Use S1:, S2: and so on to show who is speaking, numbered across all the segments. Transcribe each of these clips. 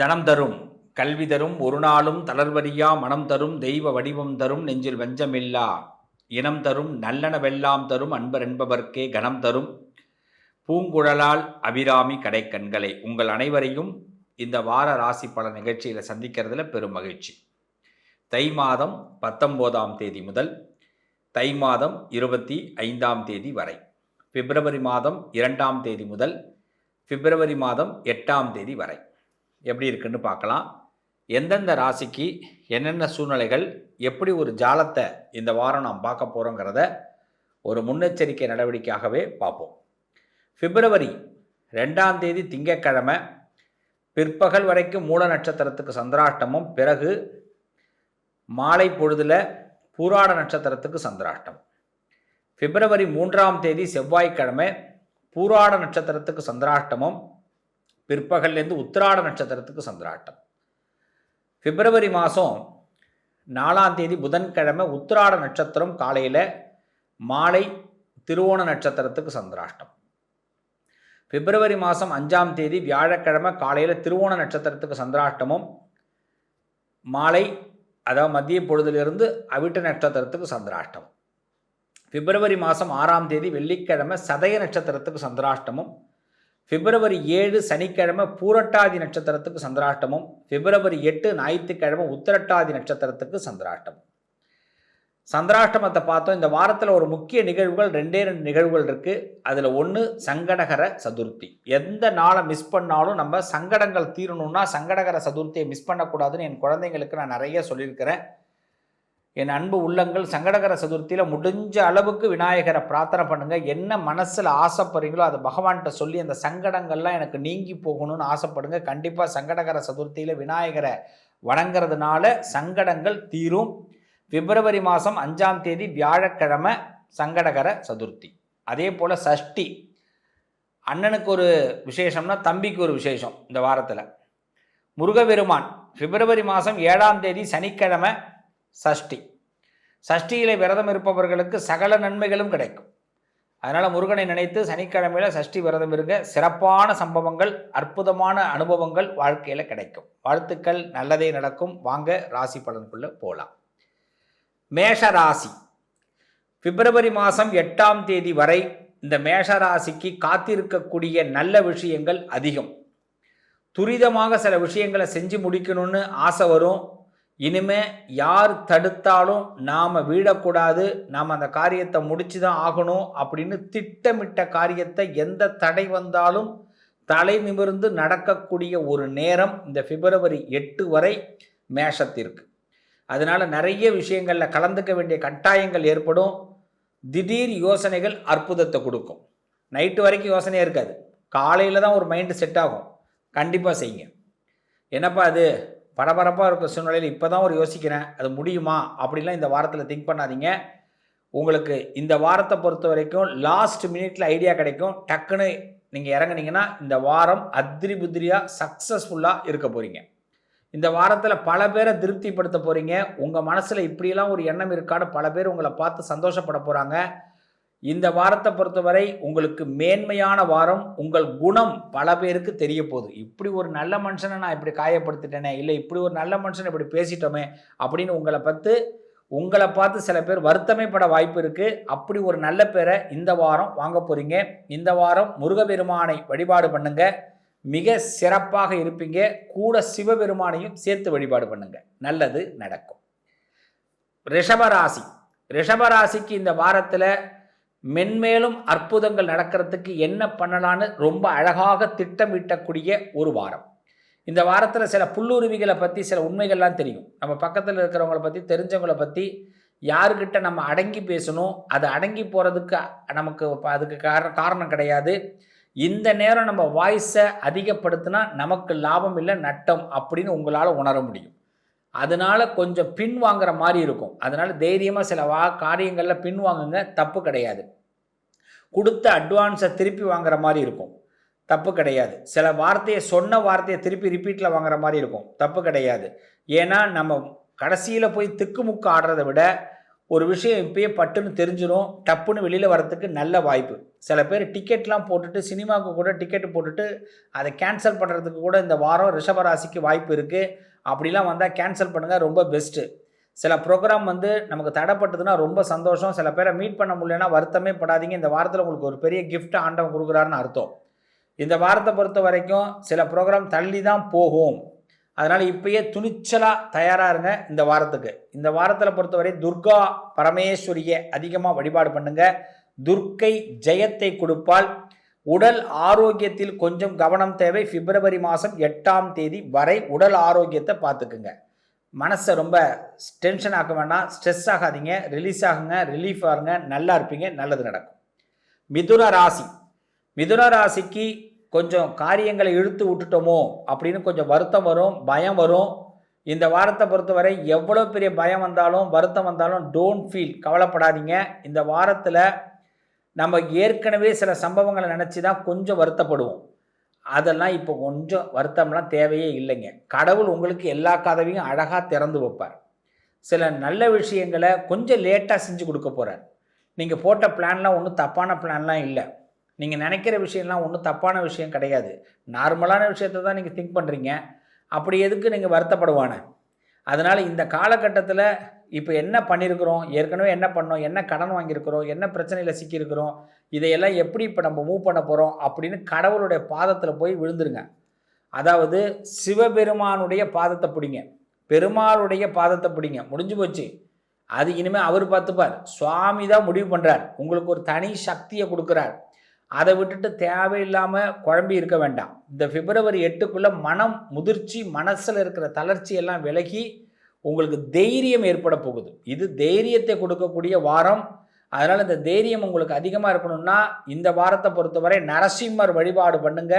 S1: தனம் தரும் கல்வி தரும் ஒரு நாளும் தளர்வறியா மனம் தரும் தெய்வ வடிவம் தரும் நெஞ்சில் வஞ்சமில்லா இனம் தரும் நல்லனவெல்லாம் தரும் அன்பர் என்பவர்க்கே கணம் தரும் பூங்குழலால் அபிராமி கடைக்கண்களை. உங்கள் அனைவரையும் இந்த வார ராசி பல நிகழ்ச்சியில் சந்திக்கிறதுல பெரும் மகிழ்ச்சி. தை மாதம் 19ஆம் தேதி முதல் தை மாதம் 25ஆம் தேதி வரை, பிப்ரவரி மாதம் 2ஆம் தேதி முதல் பிப்ரவரி மாதம் 8ஆம் தேதி வரை எப்படி இருக்குன்னு பார்க்கலாம். எந்தெந்த ராசிக்கு என்னென்ன சூழ்நிலைகள், எப்படி ஒரு ஜாலத்தை இந்த வாரம் நாம் பார்க்க போகிறோங்கிறத ஒரு முன்னெச்சரிக்கை நடவடிக்கையாகவே பார்ப்போம். பிப்ரவரி 2ஆம் தேதி திங்கட்கிழமை பிற்பகல் வரைக்கும் மூல நட்சத்திரத்துக்கு சந்திராஷ்டமும், பிறகு மாலை பொழுதில் பூராட நட்சத்திரத்துக்கு சந்திராஷ்டம். பிப்ரவரி 3ஆம் தேதி செவ்வாய்க்கிழமை பூராட நட்சத்திரத்துக்கு சந்திராஷ்டமும், பிற்பகல்லேருந்து உத்திராட நட்சத்திரத்துக்கு சந்திராஷ்டம். பிப்ரவரி மாதம் 4ஆம் தேதி புதன்கிழமை உத்திராட நட்சத்திரம் காலையில், மாலை திருவோண நட்சத்திரத்துக்கு சந்திராஷ்டம். பிப்ரவரி மாதம் 5ஆம் தேதி வியாழக்கிழமை காலையில் திருவோண நட்சத்திரத்துக்கு சந்திராஷ்டமும், மாலை அதாவது மத்திய பொழுதிலிருந்து அவிட்ட நட்சத்திரத்துக்கு சந்திராஷ்டம். பிப்ரவரி மாதம் 6ஆம் தேதி வெள்ளிக்கிழமை சதய நட்சத்திரத்துக்கு சந்திராஷ்டமும், பிப்ரவரி 7 சனிக்கிழமை பூரட்டாதி நட்சத்திரத்துக்கு சந்திராஷ்டமும், பிப்ரவரி 8 ஞாயிற்றுக்கிழமை உத்திரட்டாதி நட்சத்திரத்துக்கு சந்திராஷ்டமும். சந்திராஷ்டமத்தை பார்த்தோம். இந்த வாரத்தில் ஒரு முக்கிய நிகழ்வுகள் 2 நிகழ்வுகள் இருக்குது. அதில் ஒன்று சங்கடகர சதுர்த்தி. எந்த நாளை மிஸ் பண்ணாலும் நம்ம சங்கடங்கள் தீரணும்னா சங்கடகர சதுர்த்தியை மிஸ் பண்ணக்கூடாதுன்னு என் குழந்தைங்களுக்கு நான் நிறைய சொல்லியிருக்கிறேன். என் அன்பு உள்ளங்கள், சங்கடகர சதுர்த்தியில் முடிஞ்ச அளவுக்கு விநாயகரை பிரார்த்தனை பண்ணுங்கள். என்ன மனசில் ஆசைப்படுறீங்களோ அதை பகவான்கிட்ட சொல்லி அந்த சங்கடங்கள்லாம் எனக்கு நீங்கி போகணும்னு ஆசைப்படுங்க. கண்டிப்பாக சங்கடகர சதுர்த்தியில் விநாயகரை வணங்குறதுனால சங்கடங்கள் தீரும். பிப்ரவரி மாதம் 5ஆம் தேதி வியாழக்கிழமை சங்கடகர சதுர்த்தி. அதே போல் சஷ்டி. அண்ணனுக்கு ஒரு விசேஷம்னா தம்பிக்கு ஒரு விசேஷம் இந்த வாரத்தில். முருகபெருமான் பிப்ரவரி மாதம் 7ஆம் தேதி சனிக்கிழமை சஷ்டி. சஷ்டியில் விரதம் இருப்பவர்களுக்கு சகல நன்மைகளும் கிடைக்கும். அதனால் முருகனை நினைத்து சனிக்கிழமையில் சஷ்டி விரதம் இருங்க. சிறப்பான சம்பவங்கள், அற்புதமான அனுபவங்கள் வாழ்க்கையில் கிடைக்கும். வாழ்த்துக்கள், நல்லதே நடக்கும். வாங்க ராசி பலனுக்குள்ளே போகலாம். மேஷராசி. பிப்ரவரி மாதம் 8ஆம் தேதி வரை இந்த மேஷராசிக்கு காத்திருக்கக்கூடிய நல்ல விஷயங்கள் அதிகம். துரிதமாக சில விஷயங்களை செஞ்சு முடிக்கணும்னு ஆசை வரும். இனிமே யார் தடுத்தாலும் நாம் வீழக்கூடாது, நாம் அந்த காரியத்தை முடிச்சு தான் ஆகணும் அப்படின்னு திட்டமிட்ட காரியத்தை எந்த தடை வந்தாலும் தலை நிமிர்ந்து நடக்கக்கூடிய ஒரு நேரம் இந்த பிப்ரவரி 8 வரை மேஷத்திற்கு. அதனால் நிறைய விஷயங்களில் கலந்துக்க வேண்டிய கட்டாயங்கள் ஏற்படும். திடீர் யோசனைகள் அற்புதத்தை கொடுக்கும். நைட்டு வரைக்கும் யோசனையாக இருக்காது, காலையில் தான் ஒரு மைண்டு செட் ஆகும். கண்டிப்பாக செய்யுங்க. என்னப்பா அது பரபரப்பாக இருக்க சூழ்நிலையில் இப்போ தான் ஒரு யோசிக்கிறேன், அது முடியுமா அப்படிலாம் இந்த வாரத்தில் திங்க் பண்ணாதீங்க. உங்களுக்கு இந்த வாரத்தை பொறுத்த வரைக்கும் லாஸ்ட் மினிட்ல ஐடியா கிடைக்கும். டக்குன்னு நீங்கள் இறங்குனீங்கன்னா இந்த வாரம் அத்ரி புத்ரியாக சக்ஸஸ்ஃபுல்லாக இருக்க போகிறீங்க. இந்த வாரத்தில் பல பேரை திருப்திப்படுத்த போகிறீங்க. உங்கள் மனசில் இப்படியெல்லாம் ஒரு எண்ணம் இருக்கான்னு பல பேர் உங்களை பார்த்து சந்தோஷப்பட போகிறாங்க. இந்த வாரத்தை பொறுத்தவரை உங்களுக்கு மேன்மையான வாரம். உங்கள் குணம் பல பேருக்கு தெரிய போகுது. இப்படி ஒரு நல்ல மனுஷனை நான் இப்படி காயப்படுத்திட்டேனே, இல்லை இப்படி ஒரு நல்ல மனுஷனை இப்படி பேசிட்டோமே அப்படின்னு உங்களை பார்த்து சில பேர் வருத்தமே பட வாய்ப்பு இருக்குது. அப்படி ஒரு நல்ல பேரை இந்த வாரம் வாங்க போகிறீங்க. இந்த வாரம் முருகபெருமானை வழிபாடு பண்ணுங்க, மிக சிறப்பாக இருப்பீங்க. கூட சிவபெருமானையும் சேர்த்து வழிபாடு பண்ணுங்க, நல்லது நடக்கும். ரிஷபராசி. ரிஷபராசிக்கு இந்த வாரத்தில் மென்மேலும் அற்புதங்கள் நடக்கிறதுக்கு என்ன பண்ணலான்னு ரொம்ப அழகாக திட்டமிட்டக்கூடிய ஒரு வாரம். இந்த வாரத்தில் சில புல்லுருவிகளை பற்றி சில உண்மைகள்லாம் தெரியும். நம்ம பக்கத்தில் இருக்கிறவங்கள பற்றி, தெரிஞ்சவங்களை பற்றி யாருக்கிட்ட நம்ம அடங்கி பேசணும், அது அடங்கி போகிறதுக்கு நமக்கு அதுக்கு காரணம் கிடையாது. இந்த நேரம் நம்ம வாய்ஸை அதிகப்படுத்தினா நமக்கு லாபம் இல்லை நட்டம் அப்படின்னு உங்களால் உணர முடியும். அதனால் கொஞ்சம் பின்வாங்குற மாதிரி இருக்கும். அதனால் தைரியமாக சில காரியங்களில் பின்வாங்குங்க, தப்பு கிடையாது. கொடுத்த அட்வான்ஸை திருப்பி வாங்குற மாதிரி இருக்கும், தப்பு கிடையாது. சில சொன்ன வார்த்தையை திருப்பி ரிப்பீட்டில் வாங்குற மாதிரி இருக்கும், தப்பு கிடையாது. ஏன்னா நம்ம கடைசியில் போய் திக்குமுக்கு ஆடுறதை விட ஒரு விஷயம் இப்பயே பட்டுன்னு தெரிஞ்சிடும், டப்புன்னு வெளியில் வரத்துக்கு நல்ல வாய்ப்பு. சில பேர் டிக்கெட்லாம் போட்டுட்டு சினிமாவுக்கு கூட டிக்கெட் போட்டுட்டு அதை கேன்சல் பண்ணுறதுக்கு கூட இந்த வாரம் ரிஷபராசிக்கு வாய்ப்பு இருக்குது. அப்படிலாம் வந்தால் கேன்சல் பண்ணுங்கள், ரொம்ப பெஸ்ட்டு. சில ப்ரோக்ராம் வந்து நமக்கு தடைப்பட்டதுன்னா ரொம்ப சந்தோஷம். சில பேரை மீட் பண்ண முடியலன்னா வருத்தமே படாதீங்க. இந்த வாரத்தில் உங்களுக்கு ஒரு பெரிய கிஃப்ட் ஆண்டவன் கொடுக்குறாருன்னு அர்த்தம். இந்த வாரத்தை பொறுத்த வரைக்கும் சில ப்ரோக்ராம் தள்ளி தான் போகும். அதனால் இப்பயே துணிச்சலாக தயாராக இருங்க இந்த வாரத்துக்கு. இந்த வாரத்தில் பொறுத்தவரை துர்கா பரமேஸ்வரியை அதிகமாக வழிபாடு பண்ணுங்கள். துர்க்கை ஜெயத்தை கொடுப்பால். உடல் ஆரோக்கியத்தில் கொஞ்சம் கவனம் தேவை. பிப்ரவரி மாதம் 8ஆம் தேதி வரை உடல் ஆரோக்கியத்தை பார்த்துக்குங்க. மனசை ரொம்ப டென்ஷன் ஆக்க வேண்டாம், ஸ்ட்ரெஸ் ஆகாதீங்க, ரிலீஸ் ஆகுங்க, ரிலீஃப் ஆகுங்க, நல்லா இருப்பீங்க, நல்லது நடக்கும். மிதுன ராசி. மிதுன ராசிக்கு கொஞ்சம் காரியங்களை இழுத்து விட்டுட்டோமோ அப்படின்னு கொஞ்சம் வருத்தம் வரும், பயம் வரும். இந்த வாரத்தை பொறுத்தவரை எவ்வளோ பெரிய பயம் வந்தாலும் வருத்தம் வந்தாலும் டோன்ட் ஃபீல், கவலைப்படாதீங்க. இந்த வாரத்தில் நம்ம ஏற்கனவே சில சம்பவங்களை நினச்சி தான் கொஞ்சம் வருத்தப்படுவோம். அதெல்லாம் இப்போ கொஞ்சம் வருத்தம்லாம் தேவையே இல்லைங்க. கடவுள் உங்களுக்கு எல்லா கதவையும் அழகாக திறந்து வைப்பார். சில நல்ல விஷயங்களை கொஞ்சம் லேட்டாக செஞ்சு கொடுக்க போகிறார். நீங்கள் போட்ட பிளான்லாம் ஒன்றும் தப்பான பிளான்லாம் இல்லை. நீங்கள் நினைக்கிற விஷயம்லாம் ஒன்றும் தப்பான விஷயம் கிடையாது. நார்மலான விஷயத்தை தான் நீங்கள் திங்க் பண்ணுறீங்க. அப்படி எதுக்கு நீங்கள் வருத்தப்படுவானே? அதனால் இந்த காலகட்டத்தில் இப்போ என்ன பண்ணியிருக்கிறோம், ஏற்கனவே என்ன பண்ணோம், என்ன கடன் வாங்கியிருக்கிறோம், என்ன பிரச்சனையில் சிக்கியிருக்கிறோம், இதையெல்லாம் எப்படி இப்போ நம்ம மூவ் பண்ண போகிறோம் அப்படின்னு கடவுளுடைய பாதத்தில் போய் விழுந்துருங்க. அதாவது சிவபெருமானுடைய பாதத்தை பிடிங்க, பெருமாளுடைய பாதத்தை பிடிங்க. முடிஞ்சு போச்சு. அது இனிமேல் அவர் பார்த்துப்பார். சுவாமி தான் முடிவு பண்ணுறார். உங்களுக்கு ஒரு தனி சக்தியை கொடுக்குறார். அதை விட்டுட்டு தேவையில்லாமல் குழம்பி இருக்க வேண்டாம். இந்த பிப்ரவரி 8க்குள்ளே மனம் முதிர்ச்சி, மனசில் இருக்கிற தளர்ச்சி எல்லாம் விலகி உங்களுக்கு தைரியம் ஏற்பட போகுது. இது தைரியத்தை கொடுக்கக்கூடிய வாரம். அதனால் இந்த தைரியம் உங்களுக்கு அதிகமாக இருக்கணும்னா இந்த வாரத்தை பொறுத்தவரை நரசிம்மர் வழிபாடு பண்ணுங்க,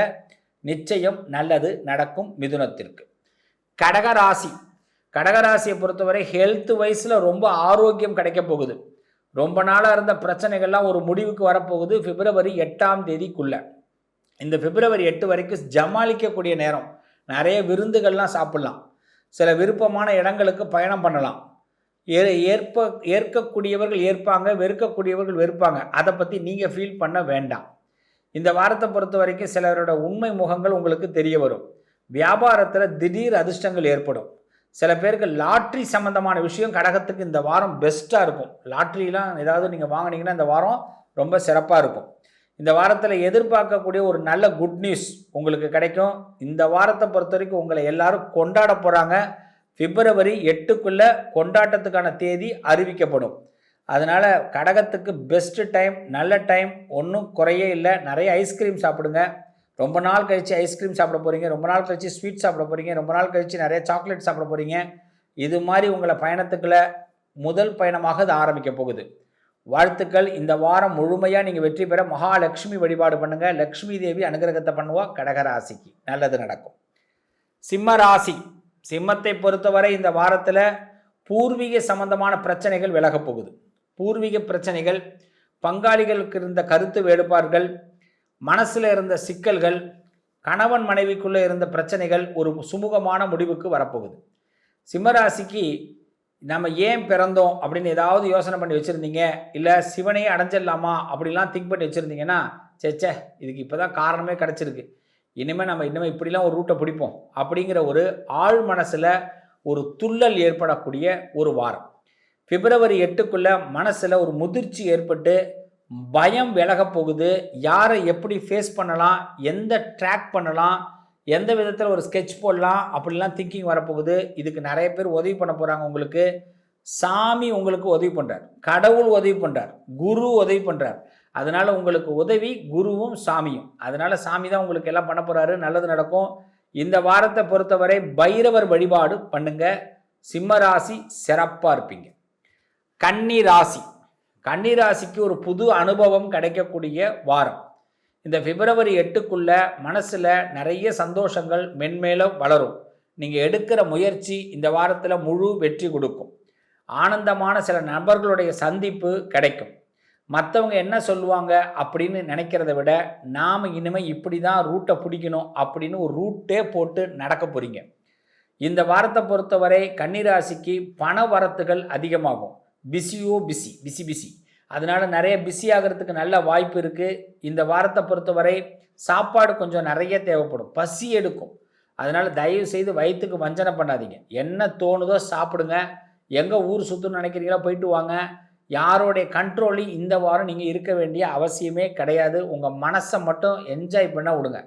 S1: நிச்சயம் நல்லது நடக்கும் மிதுனத்திற்கு. கடகராசி. கடகராசியை பொறுத்தவரை ஹெல்த் வைஸில் ரொம்ப ஆரோக்கியம் கிடைக்க போகுது. ரொம்ப நாளாக இருந்த பிரச்சனைகள்லாம் ஒரு முடிவுக்கு வரப்போகுது பிப்ரவரி 8ஆம் தேதிக்குள்ளே. இந்த பிப்ரவரி 8 வரைக்கும் ஜமாளிக்கக்கூடிய நேரம். நிறைய விருந்துகள்லாம் சாப்பிட்லாம், சில விருப்பமான இடங்களுக்கு பயணம் பண்ணலாம். ஏற்கக்கூடியவர்கள் ஏற்பாங்க, வெறுக்கக்கூடியவர்கள் வெறுப்பாங்க. அதை பற்றி நீங்கள் ஃபீல் பண்ண வேண்டாம். இந்த வாரத்தை பொறுத்த வரைக்கும் சிலரோட உண்மை முகங்கள் உங்களுக்கு தெரிய வரும். வியாபாரத்தில் திடீர் அதிர்ஷ்டங்கள் ஏற்படும். சில பேருக்கு லாட்ரி சம்மந்தமான விஷயம் கடகத்துக்கு இந்த வாரம் பெஸ்ட்டாக இருக்கும். லாட்ரிலாம் ஏதாவது நீங்கள் வாங்கினீங்கன்னா இந்த வாரம் ரொம்ப சிறப்பாக இருக்கும். இந்த வாரத்தில் எதிர்பார்க்கக்கூடிய ஒரு நல்ல குட் நியூஸ் உங்களுக்கு கிடைக்கும். இந்த வாரத்தை பொறுத்த வரைக்கும் உங்களை எல்லாரும் கொண்டாட போகிறாங்க. பிப்ரவரி 8க்குள்ளே கொண்டாட்டத்துக்கான தேதி அறிவிக்கப்படும். அதனால் கடகத்துக்கு பெஸ்ட்டு டைம், நல்ல டைம், ஒன்றும் குறையே இல்லை. நிறைய ஐஸ்கிரீம் சாப்பிடுங்க. ரொம்ப நாள் கழித்து ஐஸ்கிரீம் சாப்பிட போகிறீங்க, ரொம்ப நாள் கழித்து ஸ்வீட் சாப்பிட போகிறீங்க, ரொம்ப நாள் கழித்து நிறைய சாக்லேட் சாப்பிட போகிறீங்க. இது மாதிரி உங்களை பயணத்துக்குள்ள முதல் பயணமாக இது ஆரம்பிக்க போகுது. வாழ்த்துக்கள். இந்த வாரம் முழுமையாக நீங்கள் வெற்றி பெற மகாலட்சுமி வழிபாடு பண்ணுங்கள். லக்ஷ்மி தேவி அனுகிரகத்தை பண்ணுவா கடகராசிக்கு, நல்லது நடக்கும். சிம்ம ராசி. சிம்மத்தை பொறுத்தவரை இந்த வாரத்தில் பூர்வீக சம்பந்தமான பிரச்சனைகள் விலகப் போகுது. பூர்வீக பிரச்சனைகள், பங்காளிகளுக்கு இருந்த கருத்து வேறுபாடுகள், மனசில் இருந்த சிக்கல்கள், கணவன் மனைவிக்குள்ளே இருந்த பிரச்சனைகள் ஒரு சுமூகமான முடிவுக்கு வரப்போகுது. சிம்மராசிக்கு நம்ம ஏன் பிறந்தோம் அப்படின்னு ஏதாவது யோசனை பண்ணி வச்சுருந்தீங்க, இல்லை சிவனையே அடைஞ்சிடலாமா அப்படிலாம் திங்க் பண்ணி வச்சுருந்தீங்கன்னா, சேச்சே இதுக்கு இப்போ தான் காரணமே கிடச்சிருக்கு, இனிமேல் நம்ம இன்னும் இப்படிலாம் ஒரு ரூட்டை பிடிப்போம் அப்படிங்கிற ஒரு ஆழ் மனசில் ஒரு துள்ளல் ஏற்படக்கூடிய ஒரு வாரம். பிப்ரவரி 8க்குள்ளே மனசில் ஒரு முதிர்ச்சி ஏற்பட்டு பயம் விலக போகுது. யாரை எப்படி ஃபேஸ் பண்ணலாம், எந்த ட்ராக் பண்ணலாம், எந்த விதத்தில் ஒரு ஸ்கெட்ச் போடலாம் அப்படிலாம் திங்கிங் வரப்போகுது. இதுக்கு நிறைய பேர் உதவி பண்ண போகிறாங்க. உங்களுக்கு சாமி உங்களுக்கு உதவி பண்ணுறார், கடவுள் உதவி பண்ணுறார், குரு உதவி பண்ணுறார். அதனால் உங்களுக்கு உதவி குருவும் சாமியும். அதனால் சாமி தான் உங்களுக்கு எல்லாம் பண்ண போகிறாரு, நல்லது நடக்கும். இந்த வாரத்தை பொறுத்தவரை பைரவர் வழிபாடு பண்ணுங்க. சிம்மராசி சிறப்பாக இருப்பீங்க. கன்னி ராசி. கன்னி ராசிக்கு ஒரு புது அனுபவம் கிடைக்கக்கூடிய வாரம். இந்த பிப்ரவரி 8க்குள்ளே மனசில் நிறைய சந்தோஷங்கள் மென்மேலும் வளரும். நீங்கள் எடுக்கிற முயற்சி இந்த வாரத்தில் முழு வெற்றி கொடுக்கும். ஆனந்தமான சில நபர்களுடைய சந்திப்பு கிடைக்கும். மற்றவங்க என்ன சொல்லுவாங்க அப்படின்னு நினைக்கிறத விட நாம் இனிமேல் இப்படி தான் ரூட்டை பிடிக்கணும் அப்படின்னு ஒரு ரூட்டே போட்டு நடக்க போகிறீங்க. இந்த வாரத்தை பொறுத்தவரை கன்னிராசிக்கு பண வரத்துகள் அதிகமாகும். பிஸியோ பிஸி. அதனால் நிறைய பிஸி ஆகிறதுக்கு நல்ல வாய்ப்பு இருக்குது. இந்த வாரத்தை பொறுத்தவரை சாப்பாடு கொஞ்சம் நிறைய தேவைப்படும், பசி எடுக்கும். அதனால் தயவு செய்து வயிற்றுக்கு வஞ்சனை பண்ணாதீங்க. என்ன தோணுதோ சாப்பிடுங்க. எங்கே ஊர் சுற்றணும்னு நினைக்கிறீங்களோ போயிட்டு வாங்க. யாரோடைய கண்ட்ரோலையும் இந்த வாரம் நீங்கள் இருக்க வேண்டிய அவசியமே கிடையாது. உங்கள் மனசை மட்டும் என்ஜாய் பண்ண விடுங்க.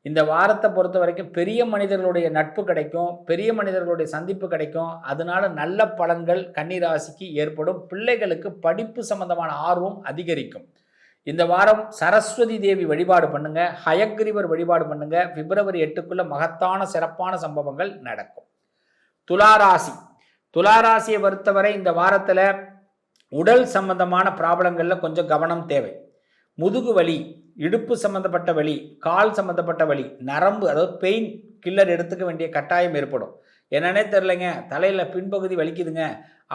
S1: இந்த வாரத்தை பொறுத்த வரைக்கும் பெரிய மனிதர்களுடைய நட்பு கிடைக்கும், பெரிய மனிதர்களுடைய சந்திப்பு கிடைக்கும். அதனால நல்ல பலன்கள் கன்னிராசிக்கு ஏற்படும். பிள்ளைகளுக்கு படிப்பு சம்பந்தமான ஆர்வம் அதிகரிக்கும். இந்த வாரம் சரஸ்வதி தேவி வழிபாடு பண்ணுங்க, ஹயக்ரீவர் வழிபாடு பண்ணுங்க. பிப்ரவரி 8க்குள்ள மகத்தான சிறப்பான சம்பவங்கள் நடக்கும். துளாராசி. துளாராசியை பொறுத்தவரை இந்த வாரத்தில் உடல் சம்பந்தமான ப்ராப்ளங்களில் கொஞ்சம் கவனம் தேவை. முதுகு வலி, இடுப்பு சம்மந்தப்பட்ட வலி, கால் சம்மந்தப்பட்ட வலி, நரம்பு அதாவது பெயின் கில்லர் எடுத்துக்க வேண்டிய கட்டாயம் ஏற்படும். என்னன்னே தெரிலங்க, தலையில் பின்பகுதி வலிக்குதுங்க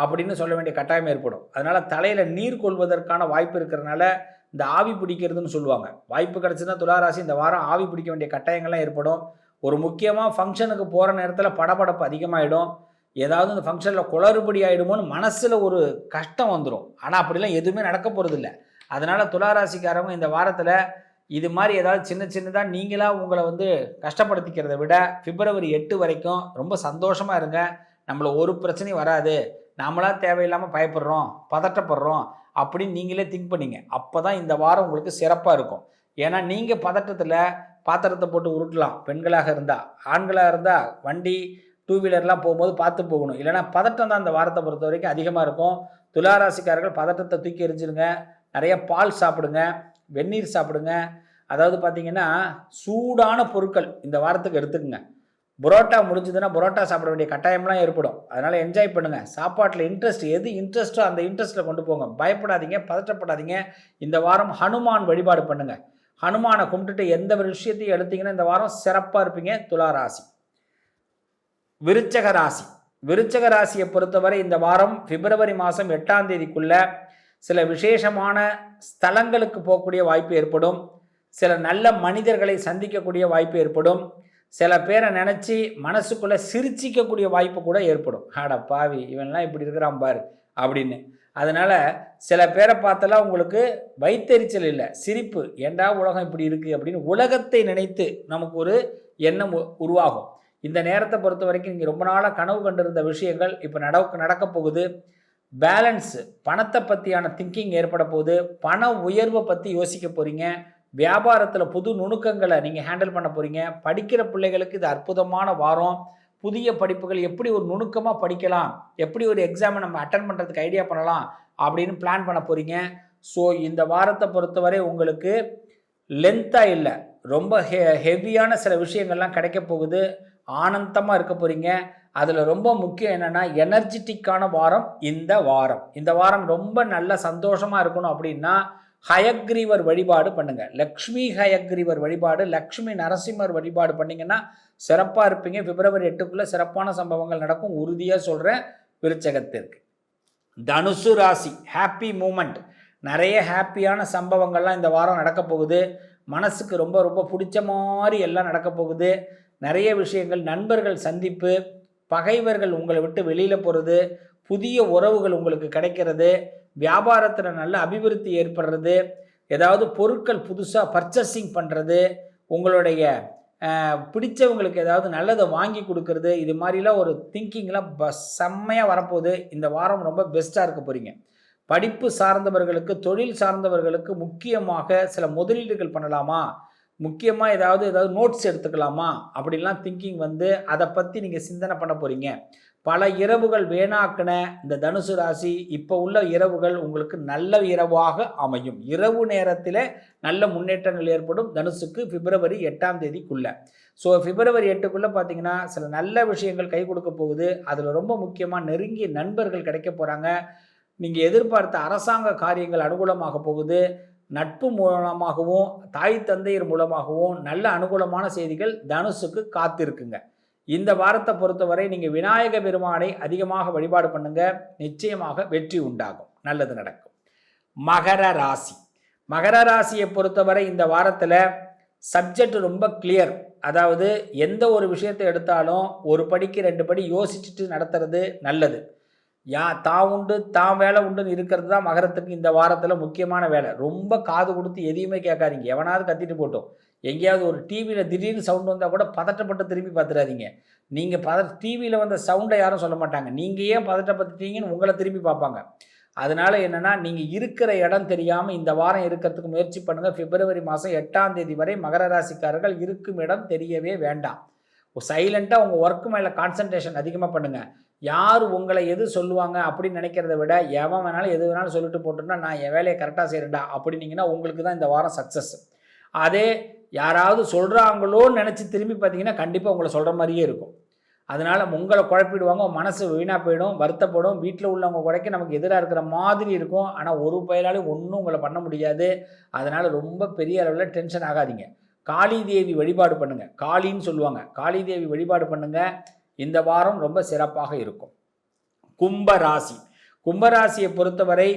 S1: அப்படின்னு சொல்ல வேண்டிய கட்டாயம் ஏற்படும். அதனால் தலையில் நீர் கொள்வதற்கான வாய்ப்பு இருக்கிறதுனால இந்த ஆவி பிடிக்கிறதுன்னு சொல்லுவாங்க. வாய்ப்பு கிடச்சுன்னா துளாராசி இந்த வாரம் ஆவி பிடிக்க வேண்டிய கட்டாயங்கள்லாம் ஏற்படும். ஒரு முக்கியமாக ஃபங்க்ஷனுக்கு போகிற நேரத்தில் படபடப்பு அதிகமாகிடும். ஏதாவது இந்த ஃபங்க்ஷனில் குளறுபடி ஆகிடுமோன்னு மனசில் ஒரு கஷ்டம் வந்துடும். ஆனால் அப்படிலாம் எதுவுமே நடக்க போகிறதில்ல. அதனால் துளாராசிக்காரங்க இந்த வாரத்தில் இது மாதிரி ஏதாவது சின்ன சின்னதாக நீங்களாக உங்களை கஷ்டப்படுத்திக்கிறத விட பிப்ரவரி 8 வரைக்கும் ரொம்ப சந்தோஷமாக இருங்க. நம்மளை ஒரு பிரச்சனையும் வராது, நாமளாக தேவையில்லாமல் பயப்படுறோம், பதட்டப்படுறோம் அப்படின்னு நீங்களே திங்க் பண்ணிங்க. அப்போ தான் இந்த வாரம் உங்களுக்கு சிறப்பாக இருக்கும். ஏன்னா நீங்கள் பதட்டத்தில் பாத்திரத்தை போட்டு உருட்டலாம். பெண்களாக இருந்தால், ஆண்களாக இருந்தால் வண்டி 2 வீலர்லாம் போகும்போது பார்த்து போகணும். இல்லைனா பதட்டம் தான் இந்த வாரத்தை பொறுத்த வரைக்கும் அதிகமாக இருக்கும். துளாராசிக்காரர்கள் பதட்டத்தை தூக்கி எறிஞ்சிருங்க. நிறைய பால் சாப்பிடுங்க, வெந்நீர் சாப்பிடுங்க. அதாவது பார்த்திங்கன்னா சூடான பொருட்கள் இந்த வாரத்துக்கு எடுத்துக்கங்க. புரோட்டா முடிஞ்சதுன்னா புரோட்டா சாப்பிட வேண்டிய கட்டாயம்லாம் ஏற்படும். அதனால் என்ஜாய் பண்ணுங்கள். சாப்பாட்டில் எது இன்ட்ரெஸ்ட்டோ அந்த இன்ட்ரெஸ்ட்டில் கொண்டு போங்க. பயப்படாதீங்க, பதற்றப்படாதீங்க. இந்த வாரம் ஹனுமான் வழிபாடு பண்ணுங்கள். ஹனுமானை கும்பிட்டுட்டு எந்த ஒரு விஷயத்தையும் எடுத்தீங்கன்னா இந்த வாரம் சிறப்பாக இருப்பீங்க. துளாராசி. விருச்சக ராசி. விருச்சக ராசியை பொறுத்தவரை இந்த வாரம் பிப்ரவரி மாதம் 8ஆம் தேதிக்குள்ள சில விசேஷமான ஸ்தலங்களுக்கு போகக்கூடிய வாய்ப்பு ஏற்படும். சில நல்ல மனிதர்களை சந்திக்கக்கூடிய வாய்ப்பு ஏற்படும். சில பேரை நினச்சி மனசுக்குள்ளே சிரிச்சிக்கக்கூடிய வாய்ப்பு கூட ஏற்படும். ஆடா பாவி, இவன்லாம் இப்படி இருக்கிறான் பாரு அப்படின்னு. அதனால் சில பேரை பார்த்தெல்லாம் உங்களுக்கு வைத்தறிச்சல் இல்லை, சிரிப்பு. ஏண்டா உலகம் இப்படி இருக்குது அப்படின்னு உலகத்தை நினைத்து நமக்கு ஒரு எண்ணம் உருவாகும். இந்த நேரத்தை பொறுத்த வரைக்கும் நீங்கள் ரொம்ப நாளாக கனவு கண்டிருந்த விஷயங்கள் இப்போ நடக்க போகுது. பேலன்ஸு, பணத்தை பற்றியான திங்கிங் ஏற்பட போகுது. பண உயர்வை பற்றி யோசிக்க போகிறீங்க. வியாபாரத்தில் புது நுணுக்கங்களை நீங்கள் ஹேண்டில் பண்ண போகிறீங்க. படிக்கிற பிள்ளைகளுக்கு இது அற்புதமான வாரம். புதிய படிப்புகள் எப்படி ஒரு நுணுக்கமாக படிக்கலாம், எப்படி ஒரு எக்ஸாமை நம்ம அட்டன் பண்ணுறதுக்கு ஐடியா பண்ணலாம் அப்படின்னு பிளான் பண்ண போகிறீங்க. ஸோ இந்த வாரத்தை பொறுத்தவரை உங்களுக்கு லென்த்தாக இல்லை, ரொம்ப ஹெவியான சில விஷயங்கள்லாம் கிடைக்க போகுது. ஆனந்தமாக இருக்க போகிறீங்க. அதில் ரொம்ப முக்கியம் என்னென்னா எனர்ஜெட்டிக்கான வாரம் இந்த வாரம். இந்த வாரம் ரொம்ப நல்ல சந்தோஷமாக இருக்கணும் அப்படின்னா ஹயக்ரீவர் வழிபாடு பண்ணுங்கள். லக்ஷ்மி ஹயக்ரீவர் வழிபாடு, லக்ஷ்மி நரசிம்மர் வழிபாடு பண்ணிங்கன்னா சிறப்பாக இருப்பீங்க. பிப்ரவரி 8க்குள்ளே சிறப்பான சம்பவங்கள் நடக்கும், உறுதியாக சொல்கிறேன். விருச்சகத்திற்கு. தனுசு ராசி. ஹாப்பி மூமெண்ட், நிறைய ஹாப்பியான சம்பவங்கள்லாம் இந்த வாரம் நடக்க போகுது. மனசுக்கு ரொம்ப ரொம்ப பிடிச்ச மாதிரி எல்லாம் நடக்க போகுது. நிறைய விஷயங்கள், நண்பர்கள் சந்திப்பு, பகைவர்கள் உங்களை விட்டு வெளியில் போகிறது, புதிய உறவுகள் உங்களுக்கு கிடைக்கிறது, வியாபாரத்தில் நல்ல அபிவிருத்தி ஏற்படுறது, ஏதாவது பொருட்கள் புதுசாக பர்ச்சேசிங் பண்ணுறது, உங்களுடைய பிடிச்சவங்களுக்கு ஏதாவது நல்லதை வாங்கி கொடுக்கறது, இது மாதிரிலாம் ஒரு திங்கிங்லாம் செம்மையாக வரப்போகுது. இந்த வாரம் ரொம்ப பெஸ்ட்டாக இருக்க போகிறீங்க. படிப்பு சார்ந்தவர்களுக்கு, தொழில் சார்ந்தவர்களுக்கு முக்கியமாக சில முதலீடுகள் பண்ணலாமா, முக்கியமாக ஏதாவது நோட்ஸ் எடுத்துக்கலாமா அப்படின்லாம் திங்கிங் அதை பற்றி நீங்கள் சிந்தனை பண்ண போகிறீங்க. பல இரவுகள் வேணாக்கின இந்த தனுசு ராசி இப்போ உள்ள இரவுகள் உங்களுக்கு நல்ல இரவாக அமையும். இரவு நேரத்தில் நல்ல முன்னேற்றங்கள் ஏற்படும் தனுசுக்கு பிப்ரவரி 8ஆம் தேதிக்குள்ளே. ஸோ பிப்ரவரி 8க்குள்ளே பார்த்தீங்கன்னா சில நல்ல விஷயங்கள் கை கொடுக்க போகுது. அதில் ரொம்ப முக்கியமாக நெருங்கிய நண்பர்கள் கிடைக்க போகிறாங்க. நீங்கள் எதிர்பார்த்த அரசாங்க காரியங்கள் அனுகூலமாக போகுது. நட்பு மூலமாகவும் தாய் தந்தையர் மூலமாகவும் நல்ல அனுகூலமான செய்திகள் தனுசுக்கு காத்திருக்குங்க. இந்த வாரத்தை பொறுத்தவரை நீங்கள் விநாயக பெருமானை அதிகமாக வழிபாடு பண்ணுங்க, நிச்சயமாக வெற்றி உண்டாகும், நல்லது நடக்கும். மகர ராசி. மகர ராசியை பொறுத்தவரை இந்த வாரத்தில் சப்ஜெக்ட் ரொம்ப கிளியர். அதாவது எந்த ஒரு விஷயத்தை எடுத்தாலும் ஒரு படிக்கு 2 படி யோசிச்சுட்டு நடத்துறது நல்லது. தான் உண்டு தான் வேலை உண்டுன்னு இருக்கிறது தான் மகரத்துக்கு இந்த வாரத்தில் முக்கியமான வேலை. ரொம்ப காது கொடுத்து எதையுமே கேட்காதீங்க. எவனாவது கத்திட்டு போட்டோம். எங்கேயாவது ஒரு டிவியில் திடீர்னு சவுண்ட் வந்தால் கூட பதட்டப்பட்டு திரும்பி பார்த்துடாதீங்க. நீங்கள் டிவியில் வந்த சவுண்டை யாரும் சொல்ல மாட்டாங்க. நீங்கள் ஏன் பதட்டப்பட்டுட்டீங்கன்னு உங்களை திரும்பி பார்ப்பாங்க. அதனால் என்னென்னா, நீங்கள் இருக்கிற இடம் தெரியாமல் இந்த வாரம் இருக்கிறதுக்கு முயற்சி பண்ணுங்கள். பிப்ரவரி மாதம் 8ஆம் தேதி வரை மகர ராசிக்காரர்கள் இருக்கும் இடம் தெரியவே வேண்டாம். சைலண்ட்டாக உங்கள் ஒர்க்கு மேலே கான்சன்ட்ரேஷன் அதிகமாக பண்ணுங்கள். யார் உங்களை எது சொல்லுவாங்க அப்படின்னு நினைக்கிறத விட, எவன் வேணாலும் எது வேணாலும் சொல்லிட்டு போட்டோம்னா நான் என் வேலையை கரெக்டாக செய்கிறேன்டா அப்படின்னீங்கன்னா உங்களுக்கு தான் இந்த வாரம் சக்ஸஸ். அதே யாராவது சொல்கிறாங்களோன்னு நினச்சி திரும்பி பார்த்தீங்கன்னா கண்டிப்பாக உங்களை சொல்கிற மாதிரியே இருக்கும். அதனால் உங்களை குழப்பிடுவாங்க, மனசு வீணாக போயிடும், வருத்தப்படும். வீட்டில் உள்ளவங்க குறைக்க நமக்கு எதிராக இருக்கிற மாதிரி இருக்கும். ஆனால் ஒரு பயனாலையும் ஒன்றும் உங்களை பண்ண முடியாது. அதனால் ரொம்ப பெரிய அளவில் டென்ஷன் ஆகாதீங்க. காளி தேவி வழிபாடு பண்ணுங்கள். காளின்னு சொல்லுவாங்க. காளி தேவி வழிபாடு பண்ணுங்கள். இந்த வாரம் ரொம்ப சிறப்பாக இருக்கும். கும்பராசி. கும்பராசியை பொறுத்தவரை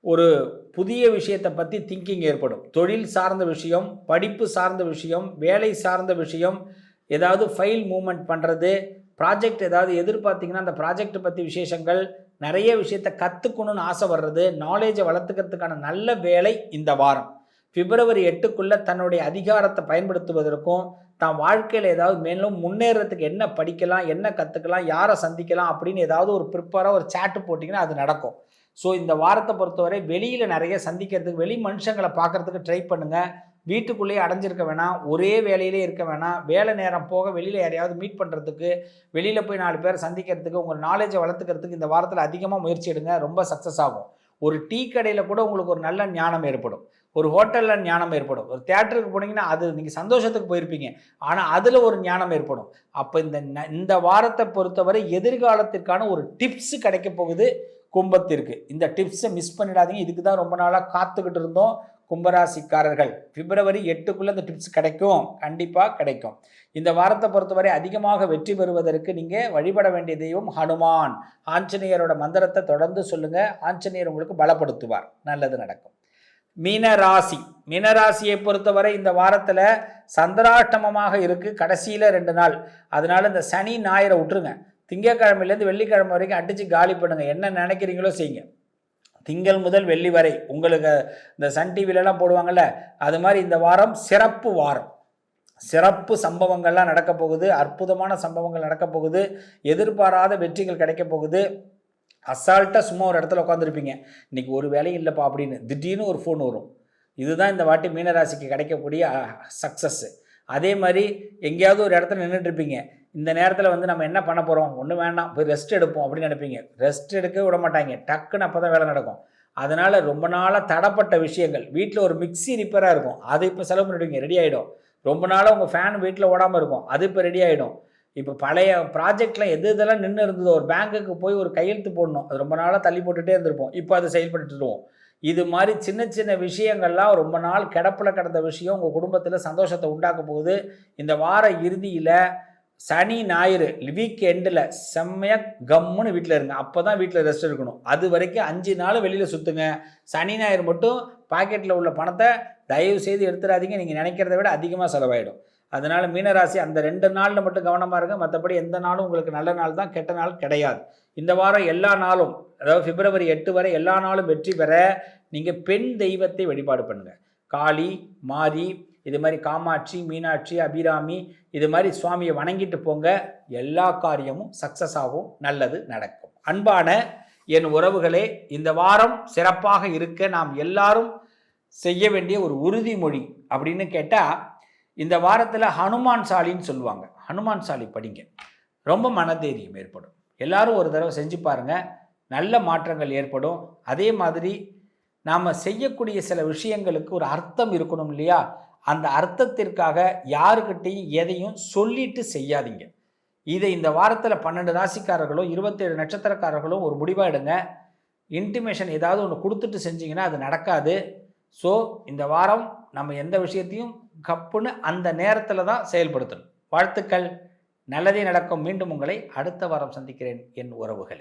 S1: ஒரு புதிய விஷயத்தை பற்றி திங்கிங் ஏற்படும். தொழில் சார்ந்த விஷயம், படிப்பு சார்ந்த விஷயம், வேலை சார்ந்த விஷயம், ஏதாவது ஃபைல் மூவ்மெண்ட் பண்ணுறது, ப்ராஜெக்ட் ஏதாவது எதிர்பார்த்திங்கன்னா அந்த ப்ராஜெக்ட் பற்றி விசேஷங்கள், நிறைய விஷயத்தை கற்றுக்கணுன்னு ஆசை வர்றது, நாலேஜை வளர்த்துக்கிறதுக்கான நல்ல வேலை இந்த வாரம். பிப்ரவரி 8க்குள்ளே தன்னுடைய அதிகாரத்தை பயன்படுத்துவதற்கும் தான் வாழ்க்கையில் ஏதாவது மேலும் முன்னேறதுக்கு என்ன படிக்கலாம், என்ன கற்றுக்கலாம், யாரை சந்திக்கலாம் அப்படின்னு ஏதாவது ஒரு ப்ரிப்பராக ஒரு சாட்டு போட்டிங்கன்னா அது நடக்கும். ஸோ இந்த வாரத்தை பொறுத்தவரை வெளியில் நிறைய சந்திக்கிறதுக்கு, வெளி மனுஷங்களை பார்க்குறதுக்கு ட்ரை பண்ணுங்கள். வீட்டுக்குள்ளேயே அடைஞ்சிருக்க வேணாம், ஒரே வேலையிலே இருக்க வேணாம். வேலை நேரம் போக வெளியில் யாரையாவது மீட் பண்ணுறதுக்கு, வெளியில் போய் 4 பேரை சந்திக்கிறதுக்கு, உங்கள் நாலேஜை வளர்த்துக்கிறதுக்கு இந்த வாரத்தில் அதிகமாக முயற்சி எடுங்க. ரொம்ப சக்ஸஸ் ஆகும். ஒரு டீ கடையில் கூட உங்களுக்கு ஒரு நல்ல ஞானம் ஏற்படும். ஒரு ஹோட்டலில் ஞானம் ஏற்படும். ஒரு தியேட்டருக்கு போனீங்கன்னா அது நீங்கள் சந்தோஷத்துக்கு போயிருப்பீங்க, ஆனால் அதில் ஒரு ஞானம் ஏற்படும். அப்போ இந்த வாரத்தை பொறுத்தவரை எதிர்காலத்திற்கான ஒரு டிப்ஸ் கிடைக்க போகுது கும்பத்திற்கு. இந்த டிப்ஸை மிஸ் பண்ணிடாதீங்க. இதுக்கு தான் ரொம்ப நாளாக காத்துக்கிட்டு இருந்தோம் கும்பராசிக்காரர்கள். பிப்ரவரி 8க்குள்ளே இந்த டிப்ஸ் கிடைக்கும், கண்டிப்பாக கிடைக்கும். இந்த வாரத்தை பொறுத்தவரை அதிகமாக வெற்றி பெறுவதற்கு நீங்கள் வழிபட வேண்டிய தெய்வம் ஹனுமான். ஆஞ்சநேயரோட மந்திரத்தை தொடர்ந்து சொல்லுங்கள். ஆஞ்சநேயர் உங்களுக்கு பலப்படுத்துவார், நல்லது நடக்கும். மீனராசி. மீனராசியை பொறுத்தவரை இந்த வாரத்தில் சந்திராஷ்டமமாக இருக்குது கடைசியில் 2 நாள். அதனால் இந்த சனி ஞாயிறை விட்டுருங்க. திங்கட்கிழமையிலேருந்து வெள்ளிக்கிழமை வரைக்கும் அடித்து காலி பண்ணுங்கள். என்ன நினைக்கிறீங்களோ செய்யுங்க. திங்கள் முதல் வெள்ளி வரை உங்களுக்கு இந்த சன் டிவிலெலாம் போடுவாங்கள்ல, அது மாதிரி இந்த வாரம் சிறப்பு வாரம். சிறப்பு சம்பவங்கள்லாம் நடக்க போகுது. அற்புதமான சம்பவங்கள் நடக்க போகுது. எதிர்பாராத வெற்றிகள் கிடைக்க போகுது. அசால்ட்டாக சும்மா ஒரு இடத்துல உட்காந்துருப்பீங்க, இன்றைக்கி ஒரு வேலையும் இல்லைப்பா அப்படின்னு திடீர்னு ஒரு ஃபோன் வரும். இதுதான் இந்த வாட்டி மீனராசிக்கு கிடைக்கக்கூடிய சக்ஸஸ்ஸு. அதே மாதிரி எங்கேயாவது ஒரு இடத்துல நின்றுட்டுருப்பீங்க. இந்த நேரத்தில் வந்து நம்ம என்ன பண்ண போகிறோம், ஒன்றும் வேண்டாம், போய் ரெஸ்ட் எடுப்போம் அப்படின்னு நினைப்பீங்க. ரெஸ்ட் எடுக்க விட மாட்டாங்க, டக்குன்னு அப்போ தான் வேலை நடக்கும். அதனால் ரொம்ப நாளாக தடப்பட்ட விஷயங்கள், வீட்டில் ஒரு மிக்ஸி ரிப்பேராக இருக்கும், அது இப்போ செலவு பண்ணிவிடுவீங்க, ரெடி ஆகிடும். ரொம்ப நாளாக உங்கள் ஃபேன் வீட்டில் ஓடாமல் இருக்கும், அது இப்போ ரெடி ஆகிடும். இப்போ பழைய ப்ராஜெக்ட்லாம் இதெல்லாம் நின்று இருந்ததோ, ஒரு பேங்க்குக்கு போய் ஒரு கையெழுத்து போடணும், அது ரொம்ப நாளாக தள்ளி போட்டுகிட்டே இருந்திருப்போம், இப்போ அதை செயல்பட்டுருவோம். இது மாதிரி சின்ன சின்ன விஷயங்கள்லாம் ரொம்ப நாள் கிடப்பில் கிடந்த விஷயம் உங்கள் குடும்பத்தில் சந்தோஷத்தை உண்டாக்க போகுது. இந்த வார இறுதியில் சனி ஞாயிறு வீக் எண்டில் செம்மையாக கம்முன்னு வீட்டில் இருங்க. அப்போ தான் வீட்டில் ரெஸ்ட் இருக்கணும். அது வரைக்கும் 5 நாள் வெளியில் சுற்றுங்க. சனி ஞாயிறு மட்டும் பாக்கெட்டில் உள்ள பணத்தை தயவு செய்து எடுத்துடாதீங்க. நீங்கள் நினைக்கிறத விட அதிகமாக செலவாயிடும். அதனால் மீனராசி அந்த 2 நாளில் மட்டும் கவனமாக இருங்க. மற்றபடி எந்த நாளும் உங்களுக்கு நல்ல நாள் தான், கெட்ட நாள் கிடையாது. இந்த வாரம் எல்லா நாளும், அதாவது பிப்ரவரி 8 வரை எல்லா நாளும் வெற்றி பெற நீங்கள் பெண் தெய்வத்தை வழிபாடு பண்ணுங்கள். காளி, மாரி, இது மாதிரி காமாட்சி, மீனாட்சி, அபிராமி, இது மாதிரி சுவாமியை வணங்கிட்டு போங்க. எல்லா காரியமும் சக்ஸஸ் ஆகும், நல்லது நடக்கும். அன்பான என் உறவுகளே, இந்த வாரம் சிறப்பாக இருக்க நாம் எல்லாரும் செய்ய வேண்டிய ஒரு உறுதிமொழி அப்படின்னு கேட்டால், இந்த வாரத்தில் ஹனுமான் சாலின்னு சொல்லுவாங்க. ஹனுமான் சாலி படிங்க, ரொம்ப மனதைரியம் ஏற்படும். எல்லாரும் ஒரு தடவை செஞ்சு பாருங்கள், நல்ல மாற்றங்கள் ஏற்படும். அதே மாதிரி நாம் செய்யக்கூடிய சில விஷயங்களுக்கு ஒரு அர்த்தம் இருக்கணும் இல்லையா? அந்த அர்த்தத்திற்காக யாருக்கிட்டையும் எதையும் சொல்லிட்டு செய்யாதீங்க. இதை இந்த வாரத்தில் 12 ராசிக்காரர்களும் 27 நட்சத்திரக்காரர்களும் ஒரு முடிவாக எடுங்க. இன்டிமேஷன் ஏதாவது ஒன்று கொடுத்துட்டு செஞ்சிங்கன்னா அது நடக்காது. ஸோ இந்த வாரம் நம்ம எந்த விஷயத்தையும் கப்புன்னு அந்த நேரத்தில் தான் செயல்படுத்தணும். வாழ்த்துக்கள், நல்லதே நடக்கும். மீண்டும் உங்களை அடுத்த வாரம் சந்திக்கிறேன் என் உறவுகளே.